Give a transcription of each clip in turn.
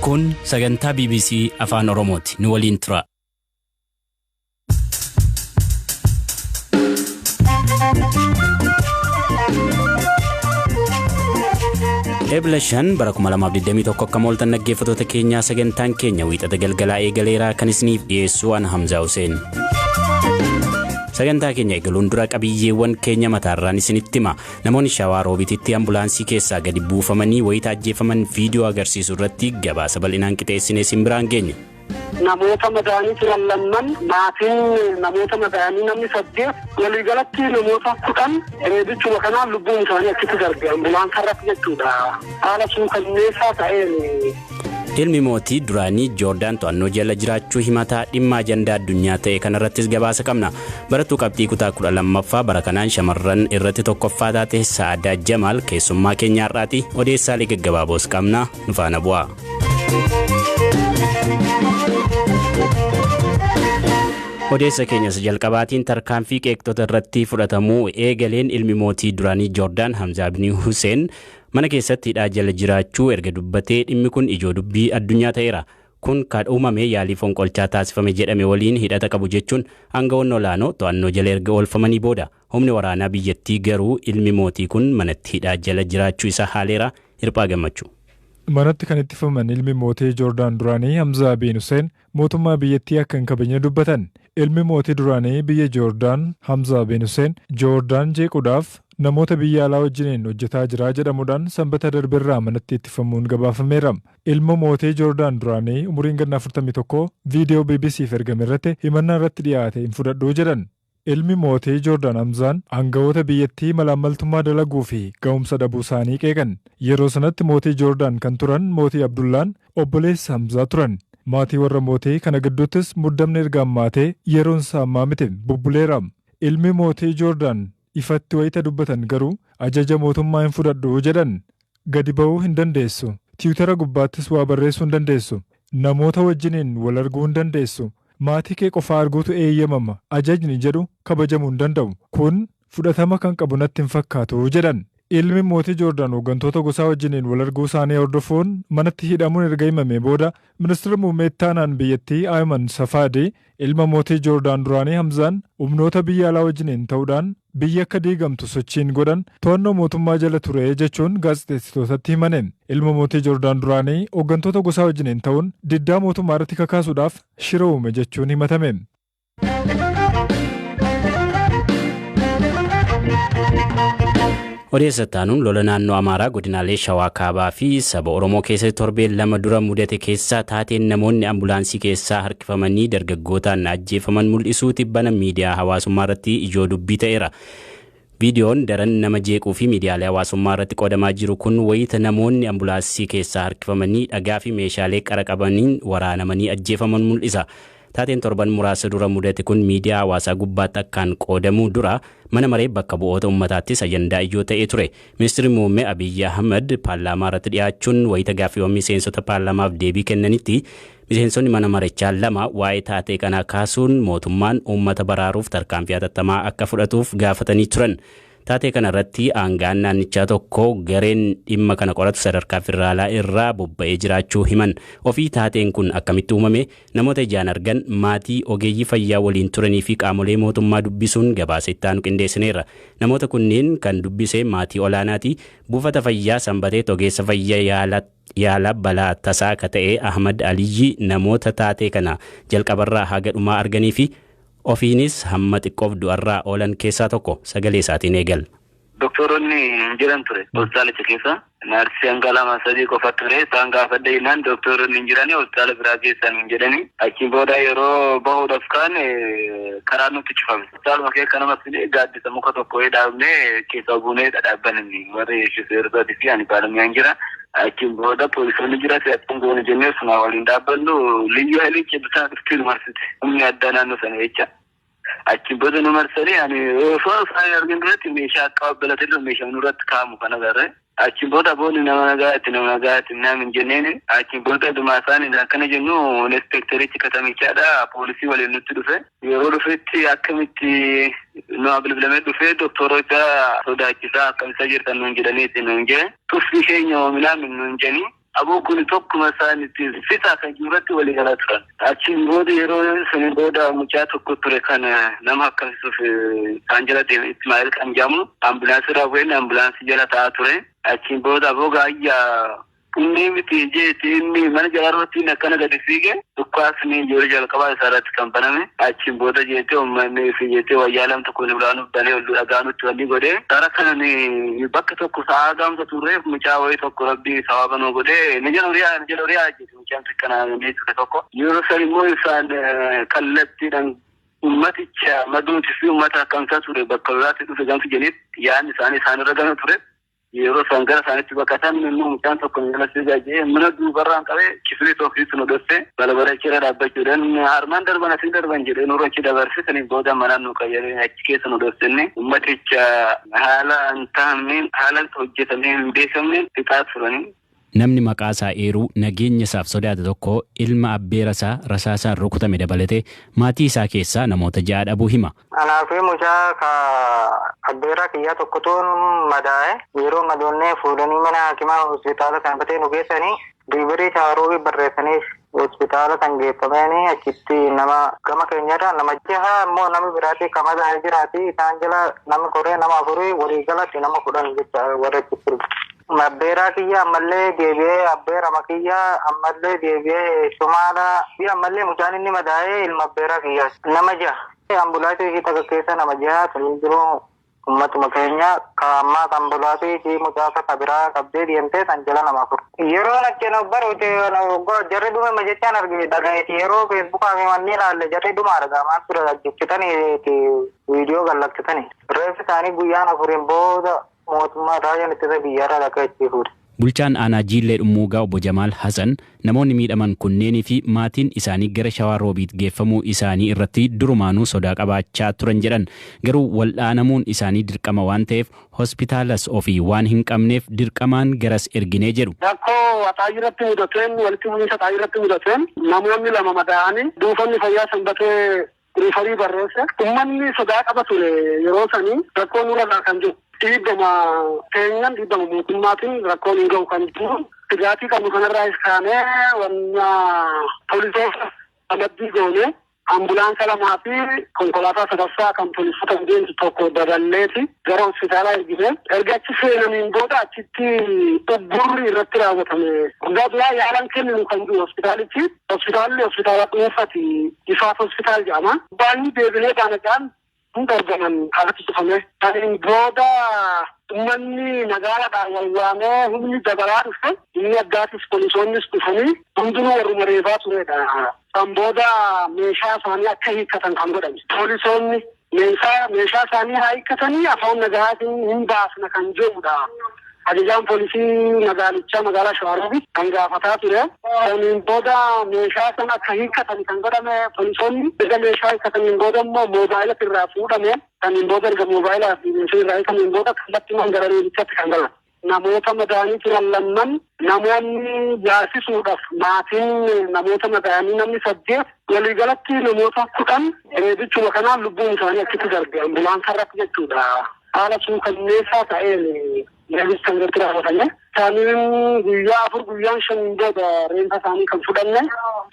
Kun sagantaa BBC Afaan Oromooti. Nu waliin tura. Eblashan bara 2021 akka mooltan dhaggeeffattoota keenyaa sagantaan keenya wiixata galgalaa eegaleeraa kan isiniif dhiyeessu an Hamza Hussein. Sagantaa keenya eegaluun dura qabiyyeewwan keenya mataarraan isinitti hima. Namoonni Shawaa Roobititti ambulaansii keessaa gadi buufamanii wayita ajjeefaman viidiyoo agarsiisu irratti gabaasa bal'inaan qixeessinee isin biraan geenya. Namoota madaanii turan lamman maatiin namoota madaanii namni 8 waliigalatti namoota 10 bichuma kanaan lubbuun isaanii achitti darbe ambulaansa irratti jechuudha. Haala suukanneessaa ta'een ilmi mootii duraanii Joordaan to'annoo jala jiraachuu himataa dhimma ajandaa addunyaa ta'e kanarrattis gabaasa qabna. Barattuu qabxii kutaa 12ffaa bara kanaan shamarran irratti tokkoffaa taate Sa'aadaa Jamaal keessummaa keenya har'aati. Odeessaalee gaggabaaboos qabna. Nu faana bu'aa. Odeessa keenyas jalqabaatiin tarkaanfii qeeqxota irratti fudhatamuu eegaleen ilmi mootii duraanii Joordaan Hamza bin Hussein mana keessatti hidhaa jala jiraachuu erga dubbatee dhimmi kun ijoo dubbii addunyaa ta'eera. Kun kan uumame yaalii fonqolchaa taasifame jedhame waliin hidhata qabu jechuun aangawoonni olaanoo to'annoo jala erga oolfamanii booda humni waraanaa biyyattii garuu ilmi mootii kun manatti hidhaa jala jiraachuu isaa haaleera. Hirphaa gammachuu. Manatti kan ittifaman ilmi mootii Joordaan duraanii Hamza bin Hussein mootummaa biyyattii akka hin kabajne dubbatan. Ilmi mootii duraanii biyya Joordaan Hamza bin Hussein Joordaan jeequudhaaf namoota biyya alaa wajjiniin hojjetaa jira jedhamuudhaan sanbata darbirraa manatti ittifamuun gabaafameera. Ilma mootii Joordaan duraanii umuriin ganna 41 viidiyoo BBC'f ergame irratti himannaa irratti dhiyaate hin fudhadhuu jedhan. Ilmi mootii Joordaan Hamzaan aangawoota biyyattii malaammaltummaa dalaguu fi ga'umsa dhabuu isaanii qeeqan. Yeroo sanatti mootii Joordaan kan turan mootii Abdullaan obboleessa Hamzaa turan. Maatii warra mootii kana gidduuttis muddamni erga ammaatee yeroon isaa ammaa miti bubbuleera. Ilmi mootii Joordaan ifatti wayita dubbatan garuu ajaja mootummaa hin fudhadhu jedhan. Gadi ba'uu hin dandeessu. Tiwutara gubbaattis waa barreessuu hin dandeessu. Namoota wajjiniin wal arguu hin dandeessu. Maatii kee qofaa arguutu eeyyamama. Ajajni jedhu kabajamuu hin danda'u. Kun fudhatama kan qabu natti hin fakkaatu jedhan. Ilmi mootii Joordaan hooggantoota gosaa wajjiniin wal arguu isaanii hordofuun manatti hidhamuun erga himame booda ministeera muummee itti aanaan biyyattii Ayman Safaadii ilma mootii Joordaan duraanii Hamzaan humnoota biyya alaa wajjiniin ta'uudhaan biyya akka diigamtu sochiin godhan to'annoo mootummaa jala ture jechuun gaazexeessitootatti himane. Ilma mootii Joordaan duraanii hooggantoota gosaa wajjiniin ta'uun diddaa mootummaa irratti kakaasuudhaaf shira uume jechuun himatame. Odeessa taanuun lola naannoo Amaaraa godinaalee Shawaa Kaabaa fi saba Oromoo keessatti torbeen lama dura mudate keessaa taateen namoonni ambulaansii keessaa harkifamanii dargaggootaan ajjeefaman mul'isuuti bana miidiyaa hawaasummaa irratti ijoo dubbii ta'eera. Viidiyoon daran nama jeequu fi miidiyaalee hawaasummaa irratti qoodamaa jiru kun wayita namoonni ambulaansii keessaa harkifamanii dhagaa fi meeshaalee qara qabaniin waraanamanii ajjeefaman mul'isa. Taateen torban muraasa dura mudate kun miidiyaa hawaasaa gubbaatti akkaan qoodamuu dura mana maree bakka bu'oota uummataattis ajandaa ijoo ta'ee ture. Ministeerri muummee Abiyyi Ahmed paarlaamaa irratti dhiyaachuun wayita gaaffiiwwan miseensota paarlaamaaf deebii kennanitti miseensonni mana marichaa lama waa'ee taatee kanaa kaasuun mootummaan uummata baraaruuf tarkaanfii hatattamaa akka fudhatuuf gaafatanii turan. Taatee kana irratti aangaan naannichaa tokko gareen dhimma kana qoratu sadarkaa federaalaa irraa bobba'ee jiraachuu himan. Ofii taateen kun akkamitti uumame namoota ijaan argan maatii ogeeyyii fayyaa waliin turanii fi qaamolee mootummaa dubbisuun gabaasa itti aanu qindeessineerra. Namoota kunneen kan dubbise maatii olaanaati. Buufata fayyaa Sanbatee ogeessa fayyaa yaala balaa tasaa akka ta'e Ahmad Aliyyi namoota taatee kana jalqabarraa haga dhumaa arganii fi ofiinis hamma xiqqoof du'arraa oolan keessaa tokko sagalee isaatiin eegal. Doktoronni jiran ture hospitaalicha keessa naarsi hangalama sadii qofa ture isaan gaafadhe inaan doktoronni jiranii hospitaala biraa keessan jedhanii achiin booda yeroo bahuudhaaf kaan karaa nutti cufame. Hospitaaluma keessa namas gaaddisa muka tokko dhaabnee keessa buunee dhaabbanni warri shifeerotaatii fi ani baalamiyaan jira. Achiin booda poolisoonni jira si'achuun goone jennee suma waliin dhaabbannu liyyuu hailii cibbisaa turtii marsite humni addaa naannoo sana jecha. Achiin booda nu marsanii ani osoo isaan argin duratti meeshaa akka wabbalatee meeshaa nurratti kaa'amu kan agarre. Achiin booda boonni nama nagaatti naamin jenneen achiin booda dhumaa isaanii akkana jennu inspekterichi katamichaadha poolisii waliin nutti dhufe yeroo dhufetti akkamitti nu bilbilamee dhufe doktoroota sodaachisaa akkamisa jirtan nuun jedhaniiti nuun jee tuffi keenya oominaa min nuun jeni aboo kun tokkuma isaaniitti fitaa kan jirutti walii galaa turan. Achiin booda yeroo sanii booda mucaa tokko ture kan nama akkasuuf kan jala deeme Ismaa'eel kan jedhamu ambulaansii raawween ambulaansii jala taa'aa ture. Achiin booda aboo gaayyaa inni miti jeeti inni mana jalaarratti akkana gadi fiige dhukkaasni yeroo jalqabaa isaarratti kan baname. Achiin booda jeetee uummanni fi jeetee wayyaa lamta kun bilaanuuf banee ol dhagaanutti wanni godhee karaa kanaan bakka tokko sa'aa gaamsa turreef mucaa wayii tokko rabbii sawabanoo godhee ni jedhuriyaa jechuudha mucaan xiqqanaa ture tokko. Yeroo san immoo isaan kallattiidhaan ummaticha maduutii fi uummata akkamsaa ture bakka biraatti dhufe gamsi jedhanitti yaadni isaanirra gama ture. Yeroo san gara isaanitti baqatan immoo mucaan tokko miilasii gaajee mana duubarraan qabee kifilii tokkitti nu dhosse balbala achi irra dhaabbachuudhaan harmaan darban asii darban jedhee nurra achi dabarsisanii booda manaan nu qayyaree achi keessa nu dhossenne ummaticha haala hin taa'amneen haala hojjetamee hin beekamneen fixaa turanii. Namni maqaa isaa eeruu nageenya isaaf sodaate tokko ilma abbeera isaa rasaasaan rukutame dabalatee maatii isaa keessaa namoota 6 dhabuu hima. Anaafi mucaa ka abbeera kiyyaa tokkotuun madaa'e yeroo madoonnee fuudhanii mana hakimaa hospitaala kan batee nu geessanii diibirii shaaroobii barreessanii hospitaala kan geeffamanii achitti nama gama keenyarra nama 6 immoo nama biraatti kan madaa'e jiraati isaan jala nama koree nama 4 waliigalatti nama 10 jecha warra achitti. Abbeera kiyya ammallee deebi'ee abbeera makiyya ammallee deebi'ee sumaala fi ammallee mucaan inni madaa'e ilma abbeera kiyya nama 6 ambulaansii takka keessa nama 6 kan jiru ummatuma keenya kaammaa ambulaansii fi mucaa takka biraa qabdee deemtee san jala nama 4. Yeroo nakkeen baruuti jarri dhume majechaan argine dhagayeeti yeroo feesbuukaa fi manni ilaalle jarri dhuma argamaa ture jechitanii viidiyoo gallaksitanii reeffi isaanii guyyaan 4 booda mootummaa raayaan ittisa biyyaarraa dhaqachiisuudha. Bulchaan aanaa Jiillee Dhummuugaa obbo Jamaal Hasan namoonni miidhaman kunneenii fi maatiin isaanii gara Shawaa Roobiit geeffamuu isaanii irratti durumaanuu sodaa qabaachaa turan jedhan garuu wal'aanamuun isaanii dirqama waan ta'eef hospitaalas ofii waan hin qabneef dirqamaan garas erginee jedhu. Rakkoo Ataayirratti mudateen walitti bu'iinsa Ataayirratti mudateen namoonni 2 madaa'anii dhuunfanni fayyaa sanbatee riifarii barreesse uummanni sodaa qaba ture yeroo sanii rakkoo nurra kan jiru. Dhiibbama keenyan dhiibbama mootummaatiin rakkoon hin gahu kan jiru. Dhugaatii qabnu kanarraa iskaanee wanna poolisoota amaddii goone ambulaansa 2 fi konkolaataa 3 kan poolisoota deemtu tokko daballeeti gara hospitaalaa ergine. Erga achi seenaniin booda achitti dhugburri irratti raawwatame. Waggaa duraa yaalan kenninu kan jiru hospitaalichi. Hospitaalli hospitaala dhuunfaati Ifaaf hospitaal jedhama. Baay'ee deebinee baanadhaan hunda argaman haalatti cufame. Kaniin booda uummanni magaalaadhaan wal waamee humni dabalaa dhufe inni addaatis poolisoonnis dhufanii hundinuu warruma reebaa turedha. Kan booda meeshaa isaanii akka hiikkatan kan godhame. Poolisoonni meeshaa isaanii haa hiikkatanii afaan nagaatiin hin baasna kan jedhudha. Ajajaan poolisii magaalaa Shawaa Roobiit kan gaafataa ture. Kaniin booda meeshaa sana akka hiikkatan kan godhame poolisoonni erga meeshaa hiikkataniin booda immoo moobaayila irraa fuudhame. Kaniin booda erga moobaayilaa fi meeshaa irraa hiikkataniin booda kallattiin gara reebichatti kan galan. Namoota madaa'anii turan 2 namoonni yaasisuudhaaf maatiin namoota madaa'anii namni 8 waliigalatti namoota 10 reebichuma kanaan lubbuun isaanii achitti darbe ambulaansa irratti jechuudha. Haala suukanneessaa ta'een reebichaan irratti raawwatame. Isaaniin guyyaa 4 guyyaan 5 booda reenfa isaanii kan fudhanne.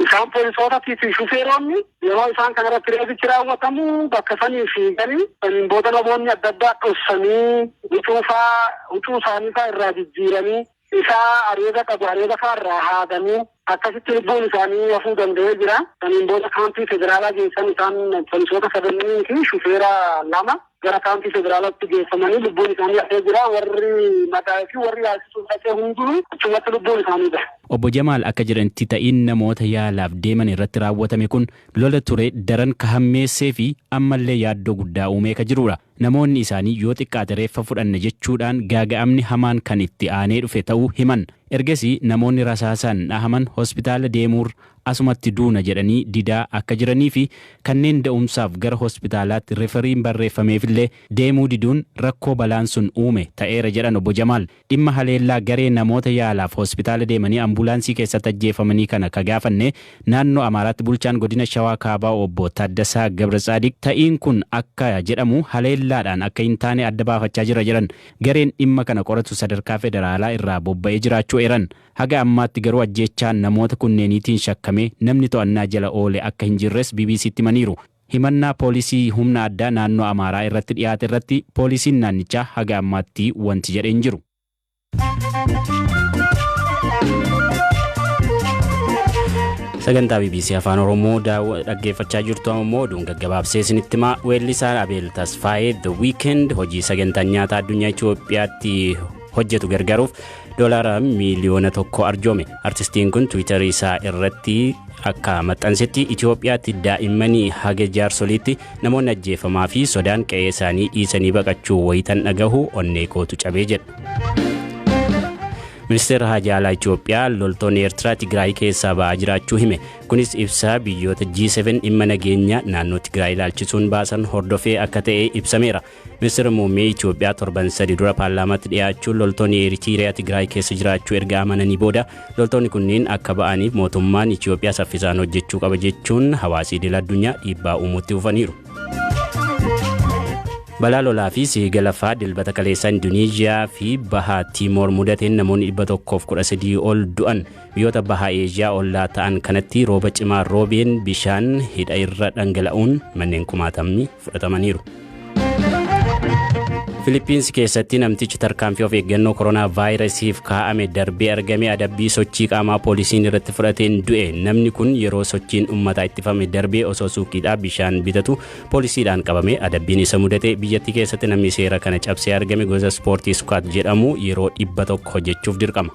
Isaan poolisootatii fi shufeeronni yeroo isaan kanarratti reebichi raawwatamu bakka sanii fiiganii saniin booda namoonni adda addaa dhossanii huccuu isaanii fa'aa irraa jijjiiranii isaa areeda qabu areeda fa'aa irraa haadanii akkasitti lubbuun isaanii hafuu danda'ee jira. Saniin booda kaampii federaalaa geessan isaan poolisoota 9 fi shufeera 2 gara kaampii federaalaatti geeffamanii lubbuun isaanii hafee jira. Warri madaa'ee fi warri yaasisuun dhaqee hundinuu achumatti lubbuun isaanii bahe. Obbo Jamaal akka jedhanitti ta'iin namoota yaalaaf deeman irratti raawwatame kun lola ture daran kahammeessee fi ammallee yaaddoo guddaa uumee ka jirudha. Namoonni isaanii yoo xiqqaate reeffa fudhanne jechuudhaan gaaga'amni hamaan kan itti aanee dhufe ta'uu himan. Ergasii namoonni rasaasaan dhahaman hospitaala deemuur asumatti duuna jedhanii didaa akka jiranii fi kanneen da'umsaaf gara hospitaalaatti referiin barreeffameefillee deemuu diduun rakkoo balaan sun uume ta'eera jedhan obbo Jamaal. Dhimma haleellaa garee namoota yaalaaf hospitaala deemanii ambulaansii keessatti ajjeefamanii kana ka gaafanne naannoo Amaaraatti bulchaan godina Shawaa Kaabaa obbo Taaddasaa Gabrasaadiq ta'iin kun akka jedhamu haleellaadhaan akka hin taane adda baafachaa jira jedhan. Gareen dhimma kana qoratu sadarkaa federaalaa irraa bobba'ee jiraachuu eeran. Haga ammaatti garuu ajjeechaan namoota kunneeniitiin shakkame namni to'annaa jala oole akka hin jirres BBCtti himaniiru. Himannaa poolisii humna addaa naannoo Amaaraa irratti dhiyaate irratti poolisiin naannichaa haga ammaatti wanti jedhee hin jiru. Sagantaa BBC Afaan Oromoo dhaggeeffachaa jirtu ammoo oduun gaggabaabsee isinitti himaa. Weellisaan Abeel Tasfaayee The Weekend hojii sagantaa nyaataa addunyaa Itoophiyaatti hojjetu gargaaruuf $1 miliyoona arjoome. Artistiin kun Tiwiitarii isaa irratti akka maxxansetti Itoophiyaatti daa'immanii haga jaarsoliitti namoonni ajjeefamaa fi sodaan qe'ee isaanii dhiisanii baqachuu wayitan dhagahu onnee kootu cabee jedha. Ministeera Haajaa Alaa Itoophiyaa loltoonni Eertiraa Tigraay keessaa ba'aa jiraachuu hime. Kunis ibsaa biyyoota G7 dhimma nageenya naannoo Tigraay ilaalchisuun baasan hordofee akka ta'e ibsameera. Ministeera Muummee Itoophiyaa torban 3 dura paarlaamaatti dhiyaachuun loltoonni Eertiraa Tigraay keessa jiraachuu erga amananii booda loltoonni kunneen akka ba'aniif mootummaan Itoophiyaa saffisaan hojjechuu qaba jechuun hawaasii idil addunyaa dhiibbaa uumuutti fufaniiru. Balaa lolaa fi siiga lafaa dilbata kaleessaa Indoneeziyaa fi Bahaa Tiimoor mudateen namoonni 113 ol du'an. Biyyoota Bahaa Eeshiyaa ollaa ta'an kanatti rooba cimaa roobeen bishaan hidha irra dhangala'uun manneen kumaatamni fudhatamaniiru. Filipiinsi keessatti namtichi tarkaanfii of eeggannoo koronaa vaayirasiif kaa'ame darbee argame adabbii sochii qaamaa poolisiin irratti fudhateen du'e. Namni kun yeroo sochiin uummataa ittifame darbee osoo suuqiidhaa bishaan bitatu poolisiidhaan qabame adabbiin isa mudate. Biyyattii keessatti namni seera kana cabsee argame gosa ispoortii squat jedhamu yeroo 100 hojjechuuf dirqama.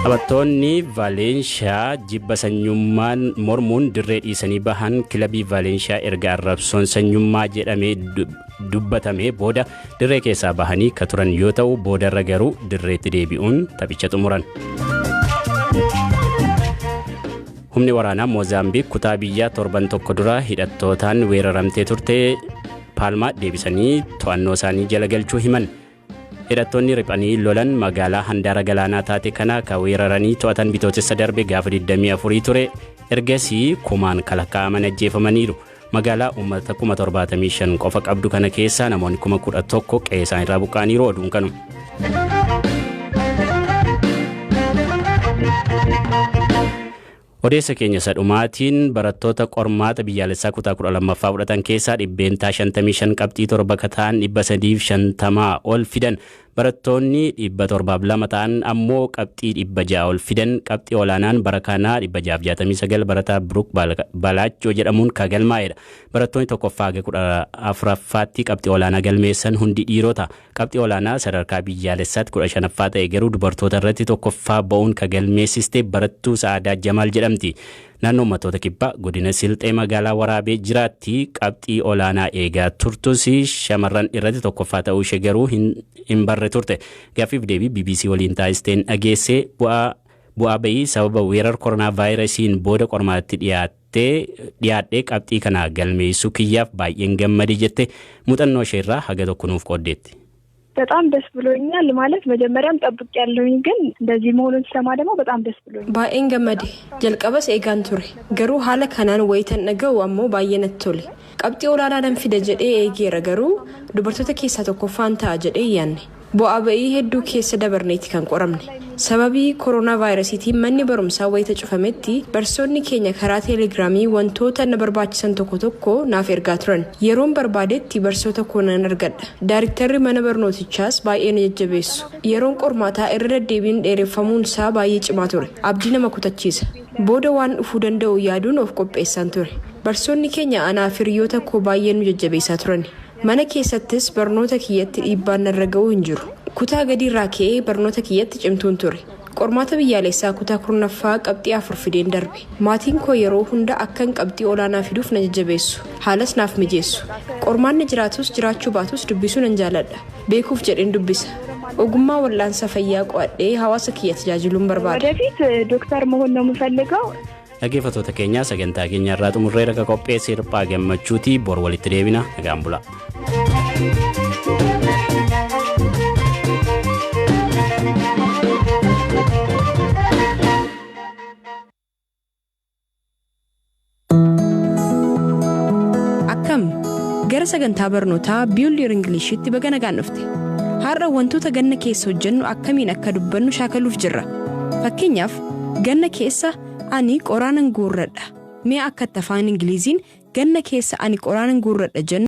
Taphattoonni Valeenshiyaa jibba sanyummaan mormuun dirree dhiisanii bahan kilabii Valeenshiyaa erga arrabsoon sanyummaa jedhamee dubbatame booda dirree keessaa bahanii ka turan yoo ta'u boodarra garuu dirreetti deebi'uun taphicha xumuran. Humni waraanaa Moozaambiik kutaa biyyaa torban tokko dura hidhattootaan weeraramtee turte Paalmaa deebisanii to'annoo isaanii jala galchuu himan. Hidhattoonni riphanii lolan magaalaa handaara galaanaa taate kana ka weeraranii to'atan bitootessa darbe gaafa 24 ture. Ergasii kumaan kalaqaaman ajjeefamaniiru. Magaalaa uummata 75,000 qofa qabdu kana keessaa namoonni 11,000 qe'ee isaanii irraa buqqa'aniiru. Oduun kanu. Odeessa keenya sadhumaatiin barattoota qormaata biyyaalessaa kutaa 12ffaa fudhatan keessaa 55 qabxii 7 kataan 350 ol fidan. Barattoonni 702 ta'an ammoo qabxii 600 ol fidan. Qabxii olaanaan bara kanaa 669 barataa Biruuk Balaachoo jedhamuun ka galmaa'edha. Barattoonni tokkoffaa haga 14ffaatti qabxii olaanaa galmeessan hundi dhiirota. Qabxii olaanaa sadarkaa biyyaalessaatti 15ffaa ta'e garuu dubartoota irratti tokkoffaa ba'uun ka galmeessiste barattuu Sa'aadaa Jamaal jedhamti. Naannoo uummattoota kibbaa godina Silxee magaalaa Waraabee jiraatti qabxii olaanaa eegaa turtus shamarran irratti tokkoffaa ta'uu ishee garuu hin barre turte. Gaaffiif deebii BBC waliin taasisteen dhageesse bu'aa bayii sababa weerar koronaa vaayirasiin booda qormaatti dhiyaadhee qabxii kana galmeessuu kiyyaaf baay'een gammade jette muuxannoo ishee irraa haga tokko nuuf qooddeetti. በጣም ደስ ብሎኛል ማለት መጀመሪያም ጠብቅ ያለውኝ ግን እንደዚህ መሆኑን ሰማ ደግሞ በጣም ደስ ብሎኛል ባኤን ገመዴ ጀልቀበስ ኤጋን ቱሬ ገሩ ሐለ ከናን ወይተን ነገው አሞ ባየነት ቶሌ ቀብጢ ኦላና ደም ፊደ ጀዴ ኤጌረ ገሩ ዱበርቶተ ኬሳ ተኮፋንታ ጀዴ ያኔ ቦአበይ ሄዱ ኬስ ደበርኔቲ ካን ቆረምኔ ሰበቢ ኮሮና ቫይረሲቲ መኒ በሩምሳ ወይተ ጩፈሜቲ በርሶኒ ኬኛ ከራ ቴሌግራሚ ወንቶተ ነበርባችሰን ተኮቶኮ ናፌርጋትረን የሮም በርባዴቲ በርሶተ ኮነን እርገደ ዳይሬክተር መንበርኖቲቻስ ባኤን የጀቤሱ የሮን ቆርማታ እረደዴቢን ዴሬፈሙንሳ ባየ ጭማቶሬ አብዲነ መኩተቺስ ቦደዋን ፉደንደው ያዱን ኦፍ ቆጴሳን ቱሬ በርሶኒ ኬኛ አናፍሪዮተ ኮ ባየኑ የጀቤሳትረን mana keessattis barnoota kiyyatti dhiibbaan narraga'uu hin jiru. Kutaa gadi raakee barnoota kiyyatti cimtuun ture. Qormaata biyyaalessaa kutaa 10ffaa qabxii 4 fideen darbe. Maatiin koo yeroo hunda akkan qabxii olaanaa fiduuf na jajjabeessu. Haalas naaf mijeessu. Qormaanni jiraatus jiraachuu baatus dubbisuu nan jaaladha. Beekuuf jedheen dubbisa. Ogummaa wal'aansa fayyaa qo'adhee hawaasa kiyya tajaajiluun barbaada. ወደፊት ዶክተር መሆን ነው የምፈልገው. Dhaggeeffattoota keenya sagantaa keenya irraa xumurree raga qopheesse hirphaa gammachuuti bor walitti deebina nagaan bula. sagantaa barnootaa Biyyoollee Ingiliishitti baga nagaan dhufte. Har'a wantoota ganna keessa hojjennu akkamiin akka dubbannu shaakaluuf jirra. Fakkeenyaaf ganna keessa ani qoraanan guurradha. Mee akka afaan Ingiliziin ganna keessa ani qoraanan guurradha jennu